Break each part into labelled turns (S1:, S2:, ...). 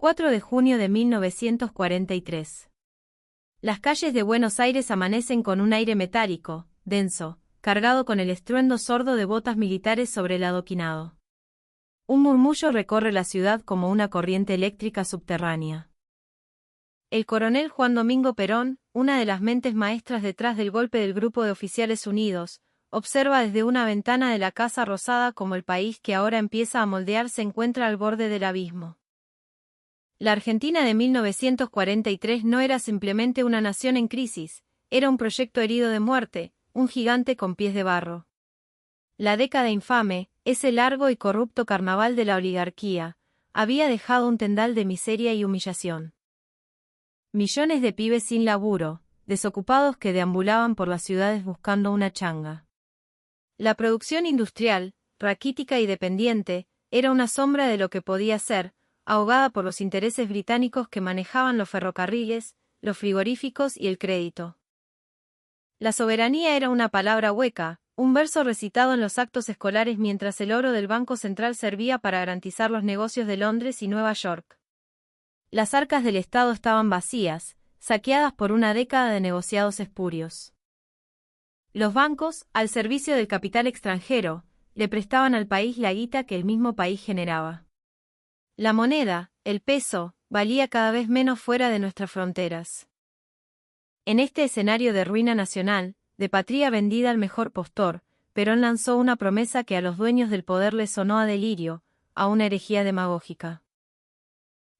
S1: 4 de junio de 1943. Las calles de Buenos Aires amanecen con un aire metálico, denso, cargado con el estruendo sordo de botas militares sobre el adoquinado. Un murmullo recorre la ciudad como una corriente eléctrica subterránea. El coronel Juan Domingo Perón, una de las mentes maestras detrás del golpe del Grupo de Oficiales Unidos, observa desde una ventana de la Casa Rosada cómo el país que ahora empieza a moldear se encuentra al borde del abismo. La Argentina de 1943 no era simplemente una nación en crisis, era un proyecto herido de muerte, un gigante con pies de barro. La década infame, ese largo y corrupto carnaval de la oligarquía, había dejado un tendal de miseria y humillación. Millones de pibes sin laburo, desocupados que deambulaban por las ciudades buscando una changa. La producción industrial, raquítica y dependiente, era una sombra de lo que podía ser, ahogada por los intereses británicos que manejaban los ferrocarriles, los frigoríficos y el crédito. La soberanía era una palabra hueca, un verso recitado en los actos escolares mientras el oro del Banco Central servía para garantizar los negocios de Londres y Nueva York. Las arcas del Estado estaban vacías, saqueadas por una década de negociados espurios. Los bancos, al servicio del capital extranjero, le prestaban al país la guita que el mismo país generaba. La moneda, el peso, valía cada vez menos fuera de nuestras fronteras. En este escenario de ruina nacional, de patria vendida al mejor postor, Perón lanzó una promesa que a los dueños del poder les sonó a delirio, a una herejía demagógica.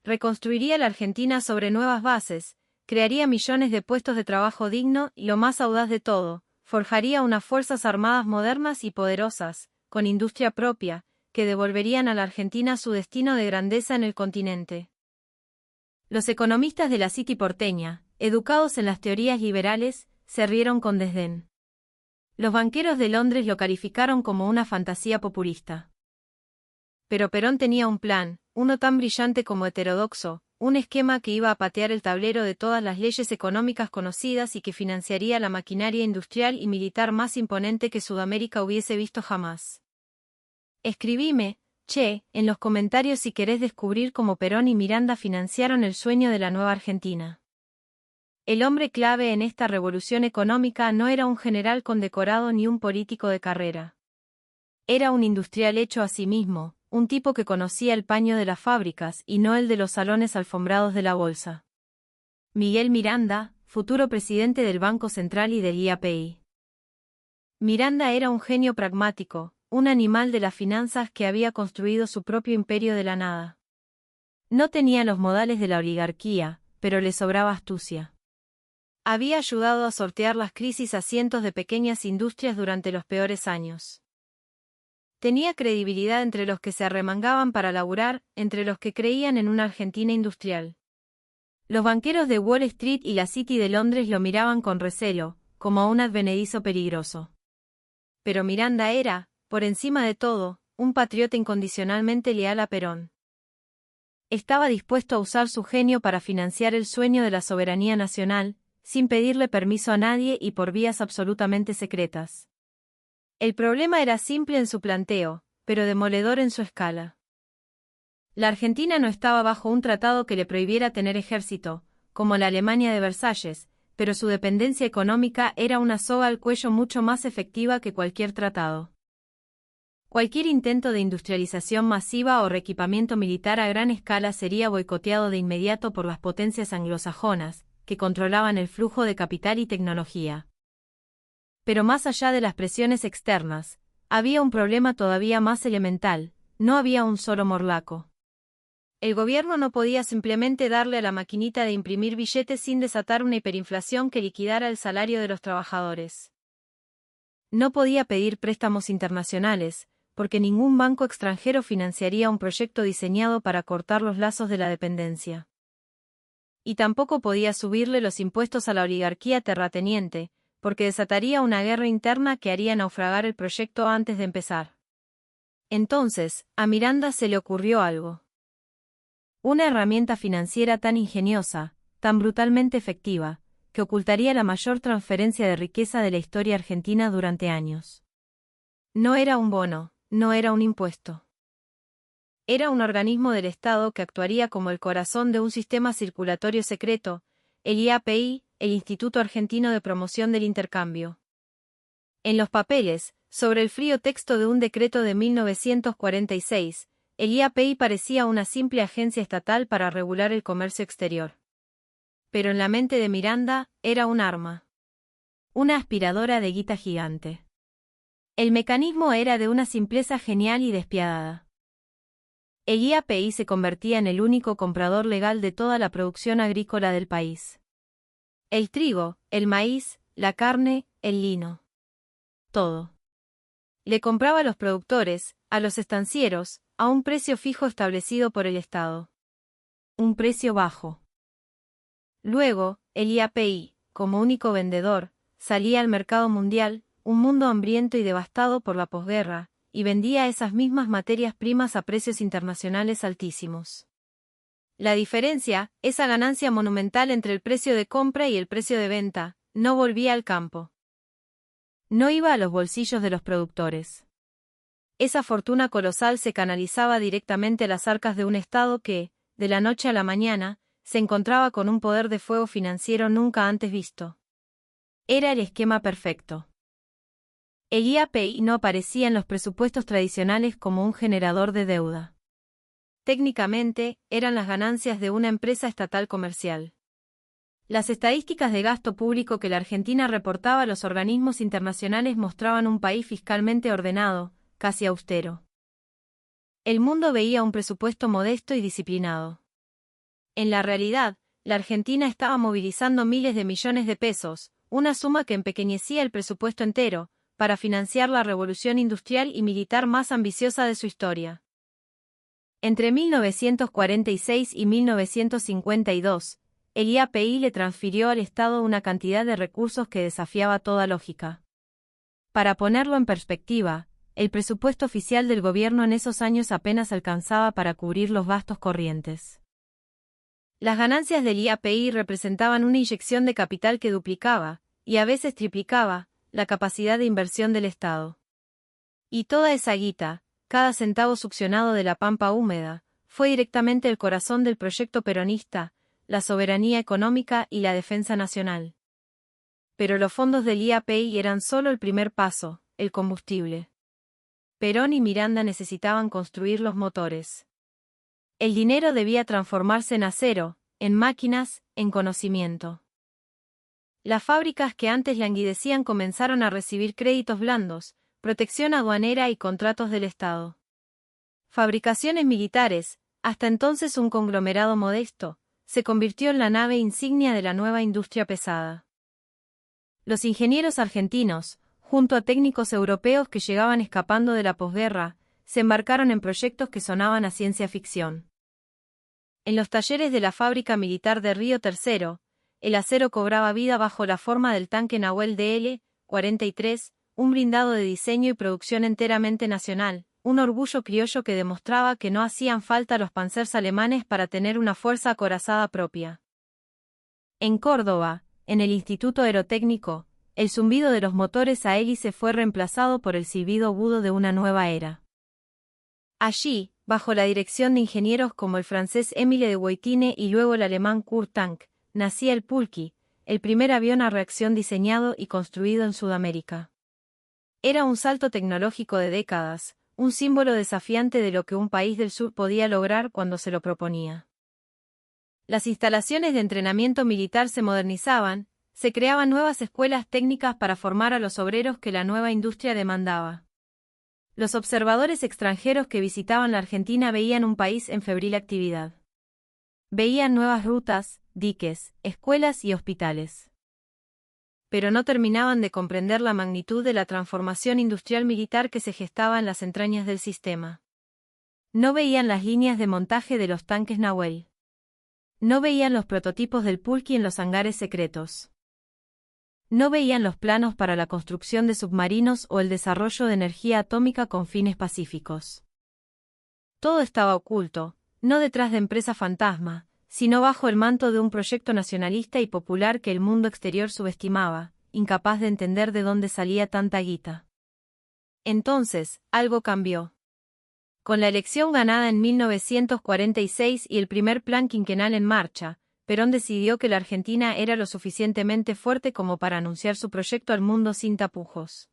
S1: Reconstruiría la Argentina sobre nuevas bases, crearía millones de puestos de trabajo digno y, lo más audaz de todo, forjaría unas fuerzas armadas modernas y poderosas, con industria propia, que devolverían a la Argentina su destino de grandeza en el continente. Los economistas de la City porteña, educados en las teorías liberales, se rieron con desdén. Los banqueros de Londres lo calificaron como una fantasía populista. Pero Perón tenía un plan, uno tan brillante como heterodoxo, un esquema que iba a patear el tablero de todas las leyes económicas conocidas y que financiaría la maquinaria industrial y militar más imponente que Sudamérica hubiese visto jamás. Escribime, en los comentarios si querés descubrir cómo Perón y Miranda financiaron el sueño de la nueva Argentina. El hombre clave en esta revolución económica no era un general condecorado ni un político de carrera. Era un industrial hecho a sí mismo, un tipo que conocía el paño de las fábricas y no el de los salones alfombrados de la bolsa. Miguel Miranda, futuro presidente del Banco Central y del IAPI. Miranda era un genio pragmático, un animal de las finanzas que había construido su propio imperio de la nada. No tenía los modales de la oligarquía, pero le sobraba astucia. Había ayudado a sortear las crisis a cientos de pequeñas industrias durante los peores años. Tenía credibilidad entre los que se arremangaban para laburar, entre los que creían en una Argentina industrial. Los banqueros de Wall Street y la City de Londres lo miraban con recelo, como a un advenedizo peligroso. Pero Miranda era, por encima de todo, un patriota incondicionalmente leal a Perón. Estaba dispuesto a usar su genio para financiar el sueño de la soberanía nacional, sin pedirle permiso a nadie y por vías absolutamente secretas. El problema era simple en su planteo, pero demoledor en su escala. La Argentina no estaba bajo un tratado que le prohibiera tener ejército, como la Alemania de Versalles, pero su dependencia económica era una soga al cuello mucho más efectiva que cualquier tratado. Cualquier intento de industrialización masiva o reequipamiento militar a gran escala sería boicoteado de inmediato por las potencias anglosajonas, que controlaban el flujo de capital y tecnología. Pero más allá de las presiones externas, había un problema todavía más elemental: no había un solo morlaco. El gobierno no podía simplemente darle a la maquinita de imprimir billetes sin desatar una hiperinflación que liquidara el salario de los trabajadores. No podía pedir préstamos internacionales, porque ningún banco extranjero financiaría un proyecto diseñado para cortar los lazos de la dependencia. Y tampoco podía subirle los impuestos a la oligarquía terrateniente, porque desataría una guerra interna que haría naufragar el proyecto antes de empezar. Entonces, a Miranda se le ocurrió algo. Una herramienta financiera tan ingeniosa, tan brutalmente efectiva, que ocultaría la mayor transferencia de riqueza de la historia argentina durante años. No era un bono, no era un impuesto. Era un organismo del Estado que actuaría como el corazón de un sistema circulatorio secreto, el IAPI, el Instituto Argentino de Promoción del Intercambio. En los papeles, sobre el frío texto de un decreto de 1946, el IAPI parecía una simple agencia estatal para regular el comercio exterior. Pero en la mente de Miranda, era un arma. Una aspiradora de guita gigante. El mecanismo era de una simpleza genial y despiadada. El IAPI se convertía en el único comprador legal de toda la producción agrícola del país. El trigo, el maíz, la carne, el lino. Todo. Le compraba a los productores, a los estancieros, a un precio fijo establecido por el Estado. Un precio bajo. Luego, el IAPI, como único vendedor, salía al mercado mundial, un mundo hambriento y devastado por la posguerra, y vendía esas mismas materias primas a precios internacionales altísimos. La diferencia, esa ganancia monumental entre el precio de compra y el precio de venta, no volvía al campo. No iba a los bolsillos de los productores. Esa fortuna colosal se canalizaba directamente a las arcas de un Estado que, de la noche a la mañana, se encontraba con un poder de fuego financiero nunca antes visto. Era el esquema perfecto. El IAPI no aparecía en los presupuestos tradicionales como un generador de deuda. Técnicamente, eran las ganancias de una empresa estatal comercial. Las estadísticas de gasto público que la Argentina reportaba a los organismos internacionales mostraban un país fiscalmente ordenado, casi austero. El mundo veía un presupuesto modesto y disciplinado. En la realidad, la Argentina estaba movilizando miles de millones de pesos, una suma que empequeñecía el presupuesto entero, para financiar la revolución industrial y militar más ambiciosa de su historia. Entre 1946 y 1952, el IAPI le transfirió al Estado una cantidad de recursos que desafiaba toda lógica. Para ponerlo en perspectiva, el presupuesto oficial del gobierno en esos años apenas alcanzaba para cubrir los gastos corrientes. Las ganancias del IAPI representaban una inyección de capital que duplicaba, y a veces triplicaba, la capacidad de inversión del Estado. Y toda esa guita, cada centavo succionado de la pampa húmeda, fue directamente el corazón del proyecto peronista, la soberanía económica y la defensa nacional. Pero los fondos del IAPI eran solo el primer paso, el combustible. Perón y Miranda necesitaban construir los motores. El dinero debía transformarse en acero, en máquinas, en conocimiento. Las fábricas que antes languidecían comenzaron a recibir créditos blandos, protección aduanera y contratos del Estado. Fabricaciones militares, hasta entonces un conglomerado modesto, se convirtió en la nave insignia de la nueva industria pesada. Los ingenieros argentinos, junto a técnicos europeos que llegaban escapando de la posguerra, se embarcaron en proyectos que sonaban a ciencia ficción. En los talleres de la fábrica militar de Río Tercero, el acero cobraba vida bajo la forma del tanque Nahuel DL-43, un blindado de diseño y producción enteramente nacional, un orgullo criollo que demostraba que no hacían falta los panzers alemanes para tener una fuerza acorazada propia. En Córdoba, en el Instituto Aerotécnico, el zumbido de los motores a hélice fue reemplazado por el silbido agudo de una nueva era. Allí, bajo la dirección de ingenieros como el francés Émile de Woitine y luego el alemán Kurt Tank, nacía el Pulqui, el primer avión a reacción diseñado y construido en Sudamérica. Era un salto tecnológico de décadas, un símbolo desafiante de lo que un país del sur podía lograr cuando se lo proponía. Las instalaciones de entrenamiento militar se modernizaban, se creaban nuevas escuelas técnicas para formar a los obreros que la nueva industria demandaba. Los observadores extranjeros que visitaban la Argentina veían un país en febril actividad. Veían nuevas rutas, diques, escuelas y hospitales. Pero no terminaban de comprender la magnitud de la transformación industrial militar que se gestaba en las entrañas del sistema. No veían las líneas de montaje de los tanques Nahuel. No veían los prototipos del Pulqui en los hangares secretos. No veían los planos para la construcción de submarinos o el desarrollo de energía atómica con fines pacíficos. Todo estaba oculto, no detrás de empresa fantasma, sino bajo el manto de un proyecto nacionalista y popular que el mundo exterior subestimaba, incapaz de entender de dónde salía tanta guita. Entonces, algo cambió. Con la elección ganada en 1946 y el primer plan quinquenal en marcha, Perón decidió que la Argentina era lo suficientemente fuerte como para anunciar su proyecto al mundo sin tapujos.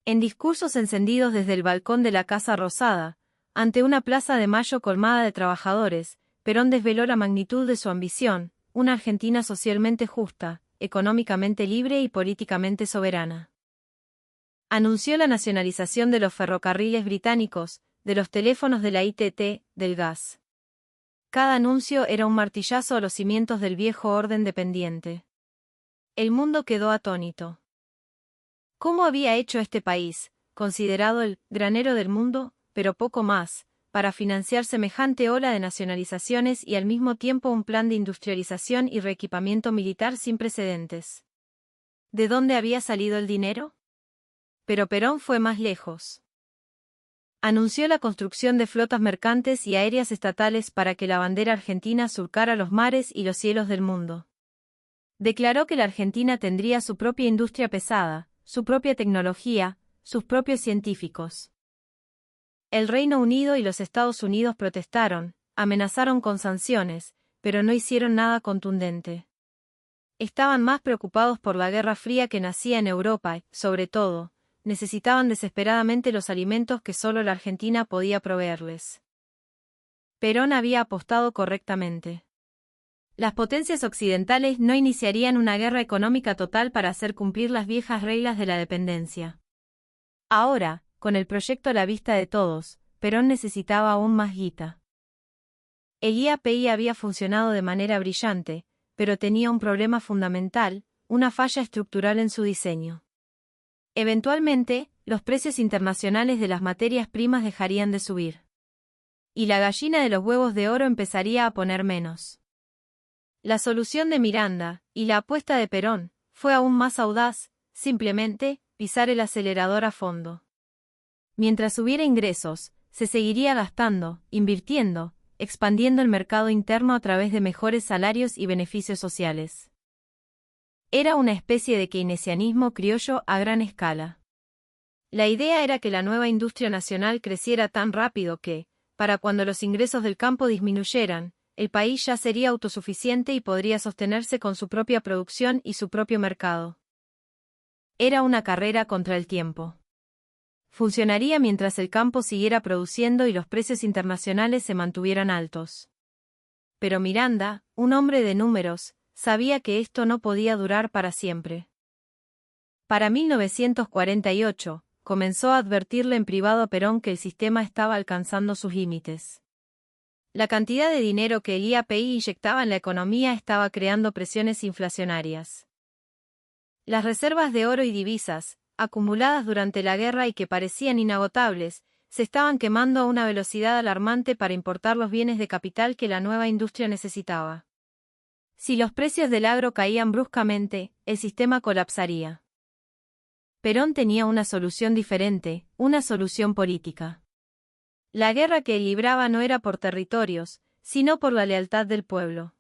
S1: En discursos encendidos desde el balcón de la Casa Rosada, ante una Plaza de Mayo colmada de trabajadores, Perón desveló la magnitud de su ambición, una Argentina socialmente justa, económicamente libre y políticamente soberana. Anunció la nacionalización de los ferrocarriles británicos, de los teléfonos de la ITT, del gas. Cada anuncio era un martillazo a los cimientos del viejo orden dependiente. El mundo quedó atónito. ¿Cómo había hecho este país, considerado el granero del mundo, pero poco más, para financiar semejante ola de nacionalizaciones y al mismo tiempo un plan de industrialización y reequipamiento militar sin precedentes? ¿De dónde había salido el dinero? Pero Perón fue más lejos. Anunció la construcción de flotas mercantes y aéreas estatales para que la bandera argentina surcara los mares y los cielos del mundo. Declaró que la Argentina tendría su propia industria pesada, su propia tecnología, sus propios científicos. El Reino Unido y los Estados Unidos protestaron, amenazaron con sanciones, pero no hicieron nada contundente. Estaban más preocupados por la Guerra Fría que nacía en Europa y, sobre todo, necesitaban desesperadamente los alimentos que solo la Argentina podía proveerles. Perón había apostado correctamente. Las potencias occidentales no iniciarían una guerra económica total para hacer cumplir las viejas reglas de la dependencia. Ahora, con el proyecto a la vista de todos, Perón necesitaba aún más guita. El IAPI había funcionado de manera brillante, pero tenía un problema fundamental, una falla estructural en su diseño. Eventualmente, los precios internacionales de las materias primas dejarían de subir. Y la gallina de los huevos de oro empezaría a poner menos. La solución de Miranda, y la apuesta de Perón, fue aún más audaz, simplemente, pisar el acelerador a fondo. Mientras hubiera ingresos, se seguiría gastando, invirtiendo, expandiendo el mercado interno a través de mejores salarios y beneficios sociales. Era una especie de keynesianismo criollo a gran escala. La idea era que la nueva industria nacional creciera tan rápido que, para cuando los ingresos del campo disminuyeran, el país ya sería autosuficiente y podría sostenerse con su propia producción y su propio mercado. Era una carrera contra el tiempo. Funcionaría mientras el campo siguiera produciendo y los precios internacionales se mantuvieran altos. Pero Miranda, un hombre de números, sabía que esto no podía durar para siempre. Para 1948, comenzó a advertirle en privado a Perón que el sistema estaba alcanzando sus límites. La cantidad de dinero que el IAPI inyectaba en la economía estaba creando presiones inflacionarias. Las reservas de oro y divisas, acumuladas durante la guerra y que parecían inagotables, se estaban quemando a una velocidad alarmante para importar los bienes de capital que la nueva industria necesitaba. Si los precios del agro caían bruscamente, el sistema colapsaría. Perón tenía una solución diferente, una solución política. La guerra que él libraba no era por territorios, sino por la lealtad del pueblo.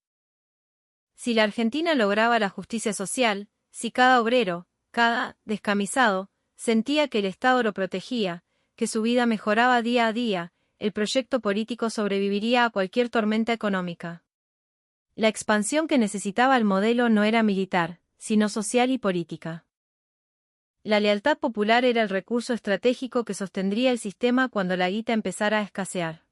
S1: Si la Argentina lograba la justicia social, si cada obrero, cada descamisado, sentía que el Estado lo protegía, que su vida mejoraba día a día, el proyecto político sobreviviría a cualquier tormenta económica. La expansión que necesitaba el modelo no era militar, sino social y política. La lealtad popular era el recurso estratégico que sostendría el sistema cuando la guita empezara a escasear.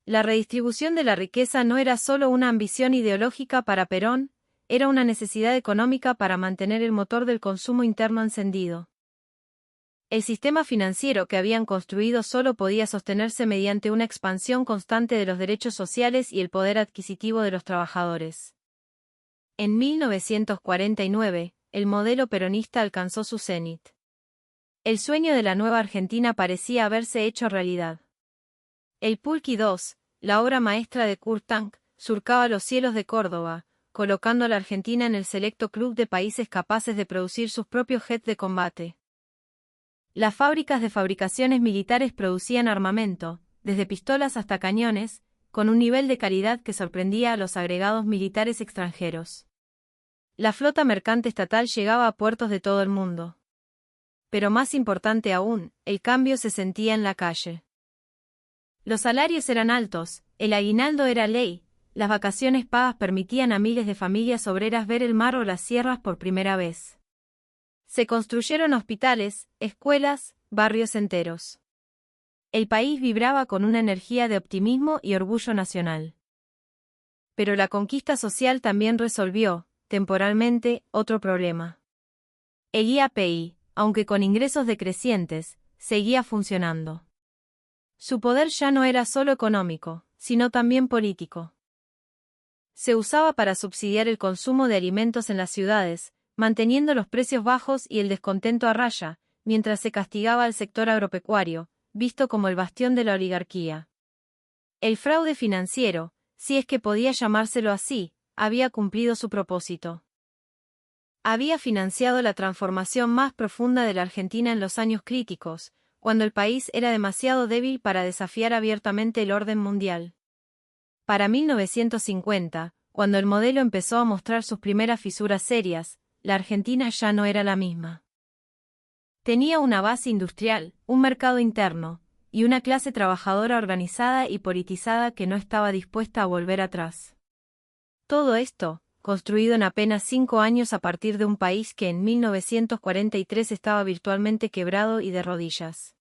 S1: La redistribución de la riqueza no era solo una ambición ideológica para Perón, era una necesidad económica para mantener el motor del consumo interno encendido. El sistema financiero que habían construido solo podía sostenerse mediante una expansión constante de los derechos sociales y el poder adquisitivo de los trabajadores. En 1949, el modelo peronista alcanzó su cenit. El sueño de la nueva Argentina parecía haberse hecho realidad. El Pulqui II, la obra maestra de Kurt Tank, surcaba los cielos de Córdoba, colocando a la Argentina en el selecto club de países capaces de producir sus propios jets de combate. Las fábricas de fabricaciones militares producían armamento, desde pistolas hasta cañones, con un nivel de calidad que sorprendía a los agregados militares extranjeros. La flota mercante estatal llegaba a puertos de todo el mundo. Pero más importante aún, el cambio se sentía en la calle. Los salarios eran altos, el aguinaldo era ley, las vacaciones pagas permitían a miles de familias obreras ver el mar o las sierras por primera vez. Se construyeron hospitales, escuelas, barrios enteros. El país vibraba con una energía de optimismo y orgullo nacional. Pero la conquista social también resolvió, temporalmente, otro problema. El IAPI, aunque con ingresos decrecientes, seguía funcionando. Su poder ya no era solo económico, sino también político. Se usaba para subsidiar el consumo de alimentos en las ciudades, manteniendo los precios bajos y el descontento a raya, mientras se castigaba al sector agropecuario, visto como el bastión de la oligarquía. El fraude financiero, si es que podía llamárselo así, había cumplido su propósito. Había financiado la transformación más profunda de la Argentina en los años críticos, cuando el país era demasiado débil para desafiar abiertamente el orden mundial. Para 1950, cuando el modelo empezó a mostrar sus primeras fisuras serias, la Argentina ya no era la misma. Tenía una base industrial, un mercado interno, y una clase trabajadora organizada y politizada que no estaba dispuesta a volver atrás. Todo esto, construido en apenas 5 años a partir de un país que en 1943 estaba virtualmente quebrado y de rodillas.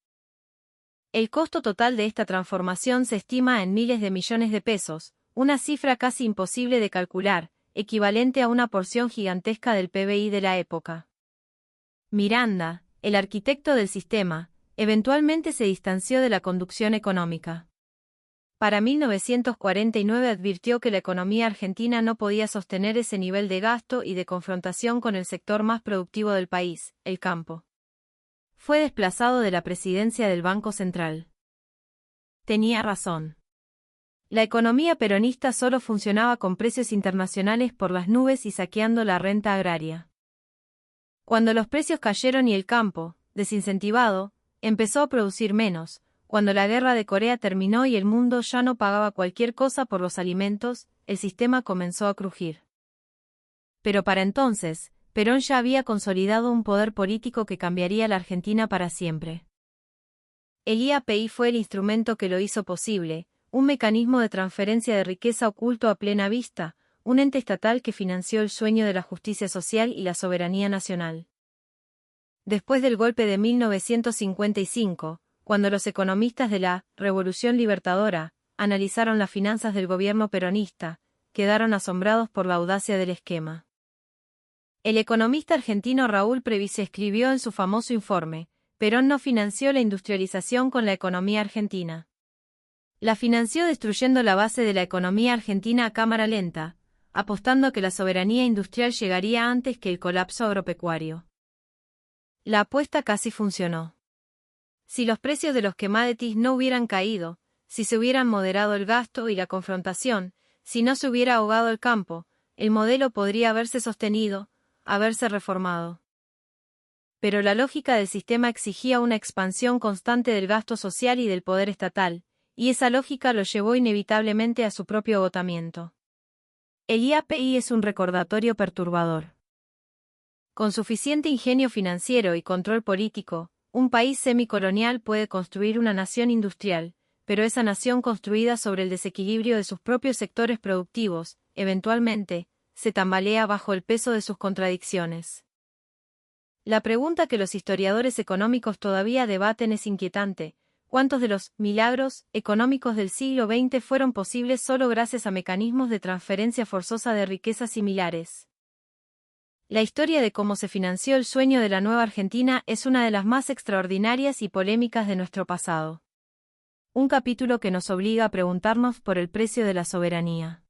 S1: El costo total de esta transformación se estima en miles de millones de pesos, una cifra casi imposible de calcular, equivalente a una porción gigantesca del PBI de la época. Miranda, el arquitecto del sistema, eventualmente se distanció de la conducción económica. Para 1949 advirtió que la economía argentina no podía sostener ese nivel de gasto y de confrontación con el sector más productivo del país, el campo. Fue desplazado de la presidencia del Banco Central. Tenía razón. La economía peronista solo funcionaba con precios internacionales por las nubes y saqueando la renta agraria. Cuando los precios cayeron y el campo, desincentivado, empezó a producir menos, cuando la guerra de Corea terminó y el mundo ya no pagaba cualquier cosa por los alimentos, el sistema comenzó a crujir. Pero para entonces, Perón ya había consolidado un poder político que cambiaría la Argentina para siempre. El IAPI fue el instrumento que lo hizo posible, un mecanismo de transferencia de riqueza oculto a plena vista, un ente estatal que financió el sueño de la justicia social y la soberanía nacional. Después del golpe de 1955, cuando los economistas de la Revolución Libertadora analizaron las finanzas del gobierno peronista, quedaron asombrados por la audacia del esquema. El economista argentino Raúl Prebisch escribió en su famoso informe: Perón no financió la industrialización con la economía argentina. La financió destruyendo la base de la economía argentina a cámara lenta, apostando a que la soberanía industrial llegaría antes que el colapso agropecuario. La apuesta casi funcionó. Si los precios de los commodities no hubieran caído, si se hubieran moderado el gasto y la confrontación, si no se hubiera ahogado el campo, el modelo podría haberse sostenido, haberse reformado. Pero la lógica del sistema exigía una expansión constante del gasto social y del poder estatal, y esa lógica lo llevó inevitablemente a su propio agotamiento. El IAPI es un recordatorio perturbador. Con suficiente ingenio financiero y control político, un país semicolonial puede construir una nación industrial, pero esa nación construida sobre el desequilibrio de sus propios sectores productivos, eventualmente, se tambalea bajo el peso de sus contradicciones. La pregunta que los historiadores económicos todavía debaten es inquietante: ¿cuántos de los milagros económicos del siglo XX fueron posibles solo gracias a mecanismos de transferencia forzosa de riquezas similares? La historia de cómo se financió el sueño de la nueva Argentina es una de las más extraordinarias y polémicas de nuestro pasado. Un capítulo que nos obliga a preguntarnos por el precio de la soberanía.